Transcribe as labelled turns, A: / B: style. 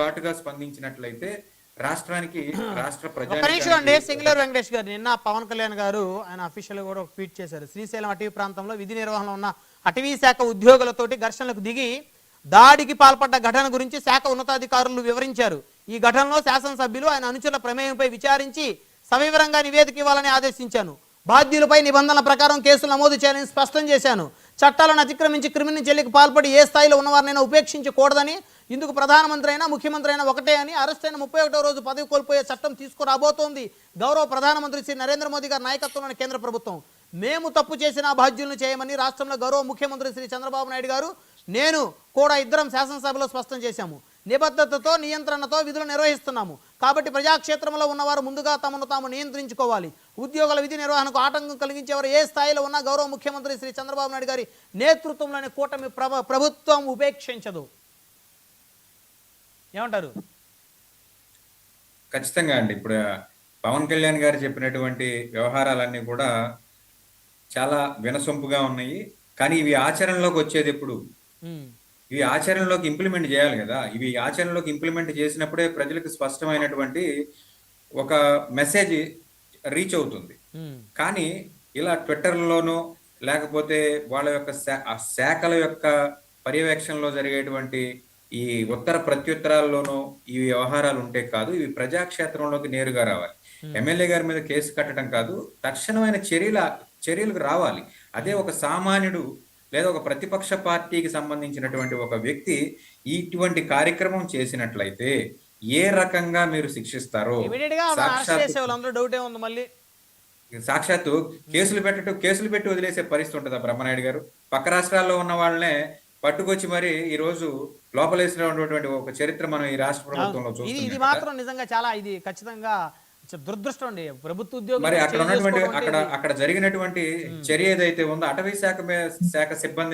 A: ఘాటుగా స్పందించినట్లయితే రాష్ట్రానికి, రాష్ట్ర
B: ఒక్క నిమిషం
A: ప్రజానికానికి
B: అండి. సింగులర్ వెంకటేష్ గారు నిన్న పవన్ కళ్యాణ్ గారు ఆయన అఫీషియల్ కూడా ఒక ట్వీట్ చేశారు. శ్రీశైలం అటవీ ప్రాంతంలో విధి నిర్వహణలో ఉన్న అటవీ శాఖ ఉద్యోగులతోటి ఘర్షణలకు దిగి దాడికి పాల్పడ్డ ఘటన గురించి శాఖ ఉన్నతాధికారులు వివరించారు. ఈ ఘటనలో శాసనసభ్యులు ఆయన అనుచరుల ప్రమేయంపై విచారించి సవివరంగా నివేదిక ఇవ్వాలని ఆదేశించాను. బాధ్యులపై నిబంధనల ప్రకారం కేసులు నమోదు చేయాలని స్పష్టం చేశాను. చట్టాలను అతిక్రమించి క్రిమినల్ చర్యకు పాల్పడి ఏ స్థాయిలో ఉన్నవారినైనా ఉపేక్షించకూడదని, ఇందుకు ప్రధానమంత్రి అయినా ముఖ్యమంత్రి అయినా ఒకటే అని, అరెస్ట్ అయిన 31వ రోజు పదవి కోల్పోయే చట్టం తీసుకురాబోతోంది గౌరవ ప్రధానమంత్రి శ్రీ నరేంద్ర మోదీ గారి నాయకత్వంలోని కేంద్ర ప్రభుత్వం. మేము తప్పు చేసిన బాధ్యులను చేయమని రాష్ట్రంలో గౌరవ ముఖ్యమంత్రి శ్రీ చంద్రబాబు నాయుడు గారు, నేను కూడా ఇద్దరం శాసనసభలో స్పష్టం చేశాము. నిబద్ధతతో నియంత్రణతో విధులు నిర్వహిస్తున్నాము. కాబట్టి ప్రజాక్షేత్రంలో ఉన్నవారు ముందుగా తమను తాము నియంత్రించుకోవాలి. ఉద్యోగుల విధి నిర్వహణకు ఆటంకం కలిగించేవారు ఏ స్థాయిలో ఉన్నా గౌరవ ముఖ్యమంత్రి శ్రీ చంద్రబాబు నాయుడు గారి నేతృత్వంలోని కూటమి ప్రభుత్వం ఉపేక్షించదు. ఏమంటారు?
A: ఖచ్చితంగా అండి. ఇప్పుడు పవన్ కళ్యాణ్ గారు చెప్పినటువంటి వ్యవహారాలన్నీ కూడా చాలా వినసొంపుగా ఉన్నాయి. కానీ ఇవి ఆచరణలోకి వచ్చేది ఎప్పుడు? ఇవి ఆచరణలోకి ఇంప్లిమెంట్ చేయాలి కదా. ఇవి ఆచరణలోకి ఇంప్లిమెంట్ చేసినప్పుడే ప్రజలకు స్పష్టమైనటువంటి ఒక మెసేజ్ రీచ్ అవుతుంది. కానీ ఇలా ట్విట్టర్లోనో లేకపోతే వాళ్ళ యొక్క శాఖల యొక్క పర్యవేక్షణలో జరిగేటువంటి ఈ ఉత్తర ప్రత్యుత్తరాల్లోనూ ఈ వ్యవహారాలు ఉంటే కాదు, ఇవి ప్రజాక్షేత్రంలోకి నేరుగా రావాలి. ఎమ్మెల్యే గారి మీద కేసు కట్టడం కాదు, తక్షణమైన చర్యలకు రావాలి. అదే ఒక సామాన్యుడు లేదా ఒక ప్రతిపక్ష పార్టీకి సంబంధించినటువంటి ఒక వ్యక్తి ఇటువంటి కార్యక్రమం చేసినట్లయితే ఏ రకంగా మీరు శిక్షిస్తారో సాక్షాత్తు కేసులు పెట్టి వదిలేసే పరిస్థితి ఉంటుందా బ్రహ్మనాయుడు గారు? పక్క రాష్ట్రాల్లో ఉన్న వాళ్ళనే పట్టుకొచ్చి మరి ఈ రోజు లోపలేసినటువంటి ఒక చరిత్ర మనం ఈ రాష్ట్ర ప్రభుత్వంలో చూస్తున్నాం.
B: ఇది మాత్రం నిజంగా చాలా ఇది ఖచ్చితంగా దురదృష్టం అండి. ప్రభుత్వ ఉద్యోగం
A: మరి అక్కడ ఉన్నటువంటి అక్కడ జరిగినటువంటి చర్య ఏదైతే ఉందో అటవీ శాఖ సిబ్బంది